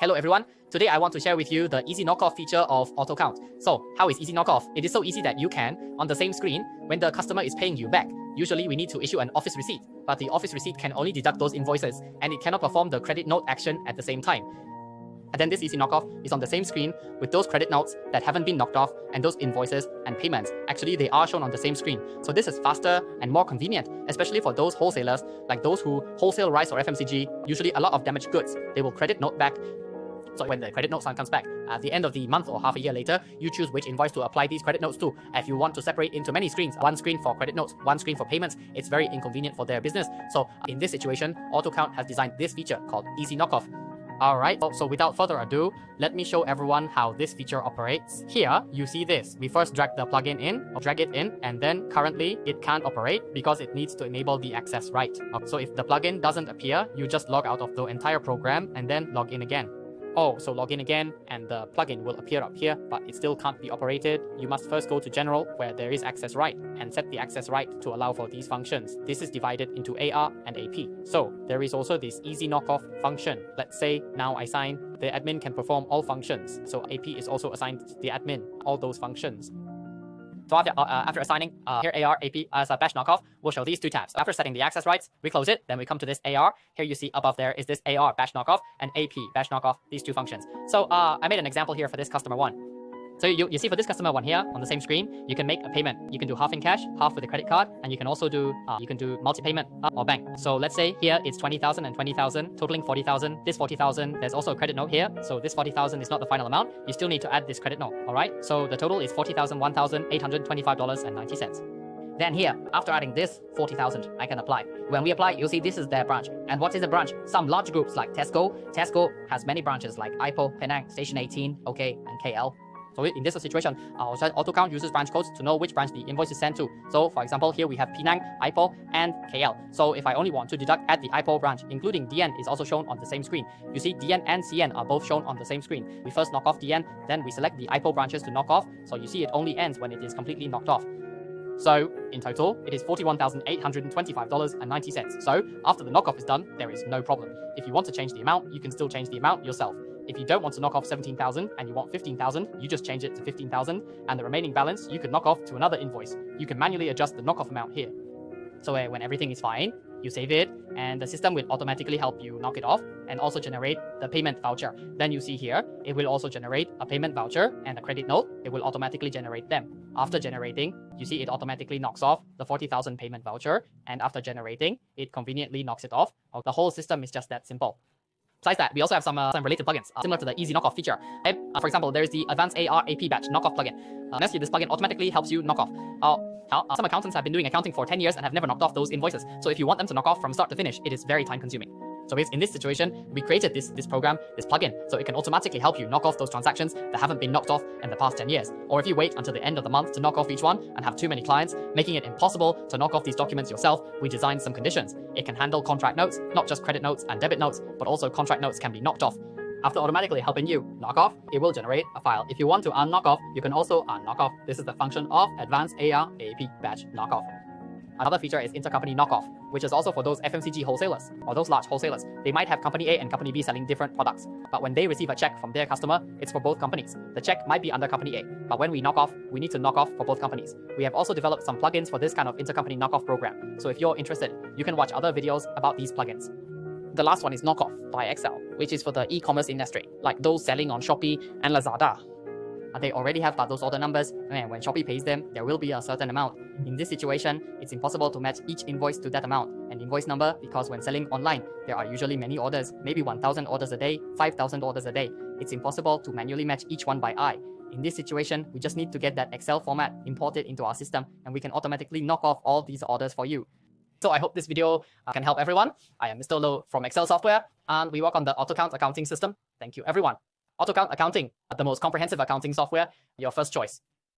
Hello everyone, today I want to share with you the Easy Knockoff feature of AutoCount. So how is Easy Knockoff? It is so easy that you can, on the same screen, when the customer is paying you back, usually we need to issue an office receipt, but the office receipt can only deduct those invoices and it cannot perform the credit note action at the same time. And then this Easy Knockoff is on the same screen with those credit notes that haven't been knocked off and those invoices and payments. Actually, they are shown on the same screen. So this is faster and more convenient, especially for those wholesalers, like those who wholesale rice or FMCG, usually a lot of damaged goods. They will credit note back. So when the credit note comes back at the end of the month or half a year later, you choose which invoice to apply these credit notes to. If you want to separate into many screens, one screen for credit notes, one screen for payments, it's very inconvenient for their business. So in this situation, AutoCount has designed this feature called Easy Knockoff. Alright, so without further ado, let me show everyone how this feature operates. Here, you see this. We first drag the plugin in, or drag it in, and then currently it can't operate because it needs to enable the access right. So if the plugin doesn't appear, you just log out of the entire program and then log in again. Oh, so log in again and the plugin will appear up here, but it still can't be operated. You must first go to General, where there is access right, and set the access right to allow for these functions. This is divided into AR and AP. So there is also this Easy Knockoff function. Let's say now I sign, the admin can perform all functions. So AP is also assigned to the admin, all those functions. So after assigning here AR, AP as a batch knockoff, we'll show these two tabs. After setting the access rights, we close it, then we come to this AR. Here you see above there is this AR batch knockoff and AP batch knockoff, these two functions. So I made an example here for this customer one. So you see for this customer one here on the same screen, you can make a payment. You can do half in cash, half with a credit card, and you can also do multi-payment or bank. So let's say here it's 20,000 and 20,000, totaling 40,000. This 40,000, there's also a credit note here. So this 40,000 is not the final amount. You still need to add this credit note. All right. So the total is $40,001,825.90. Then here, after adding this 40,000, I can apply. When we apply, you'll see this is their branch. And what is a branch? Some large groups like Tesco. Tesco has many branches like Ipoh, Penang, Station 18, OK, and KL. So in this situation, AutoCount uses branch codes to know which branch the invoice is sent to. So for example, here we have Penang, Ipoh, and KL. So if I only want to deduct at the Ipoh branch, including DN is also shown on the same screen. You see DN and CN are both shown on the same screen. We first knock off DN, then we select the Ipoh branches to knock off. So you see it only ends when it is completely knocked off. So in total, it is $41,825.90. So after the knockoff is done, there is no problem. If you want to change the amount, you can still change the amount yourself. If you don't want to knock off 17,000 and you want 15,000, you just change it to 15,000, and the remaining balance you can knock off to another invoice. You can manually adjust the knockoff amount here. So when everything is fine, you save it, and the system will automatically help you knock it off and also generate the payment voucher. Then you see here, it will also generate a payment voucher and a credit note. It will automatically generate them. After generating, you see it automatically knocks off the 40,000 payment voucher, and after generating, it conveniently knocks it off. The whole system is just that simple. Besides that, we also have some related plugins similar to the Easy Knockoff feature. For example, there is the Advanced AR AP Batch Knockoff plugin. Honestly, this plugin automatically helps you knock off. Some accountants have been doing accounting for 10 years and have never knocked off those invoices. So if you want them to knock off from start to finish, it is very time consuming. So in this situation, we created this program, this plugin, so it can automatically help you knock off those transactions that haven't been knocked off in the past 10 years. Or if you wait until the end of the month to knock off each one and have too many clients, making it impossible to knock off these documents yourself, we designed some conditions. It can handle contract notes, not just credit notes and debit notes, but also contract notes can be knocked off. After automatically helping you knock off, it will generate a file. If you want to unknock off, you can also unknock off. This is the function of Advanced AR AP Batch Knockoff. Another feature is intercompany knockoff, which is also for those FMCG wholesalers or those large wholesalers. They might have company A and company B selling different products, but when they receive a check from their customer, it's for both companies. The check might be under company A, but when we knock off, we need to knock off for both companies. We have also developed some plugins for this kind of intercompany knockoff program. So if you're interested, you can watch other videos about these plugins. The last one is Knockoff by Excel, which is for the e-commerce industry, like those selling on Shopee and Lazada. They already have those order numbers, and when Shopee pays them, there will be a certain amount. In this situation, it's impossible to match each invoice to that amount, an invoice number, because when selling online, there are usually many orders, maybe 1,000 orders a day, 5,000 orders a day. It's impossible to manually match each one by eye. In this situation, we just need to get that Excel format imported into our system, and we can automatically knock off all these orders for you. So I hope this video can help everyone. I am Mr. Low from Excel Software, and we work on the AutoCount accounting system. Thank you, everyone. AutoCount Accounting, the most comprehensive accounting software, your first choice.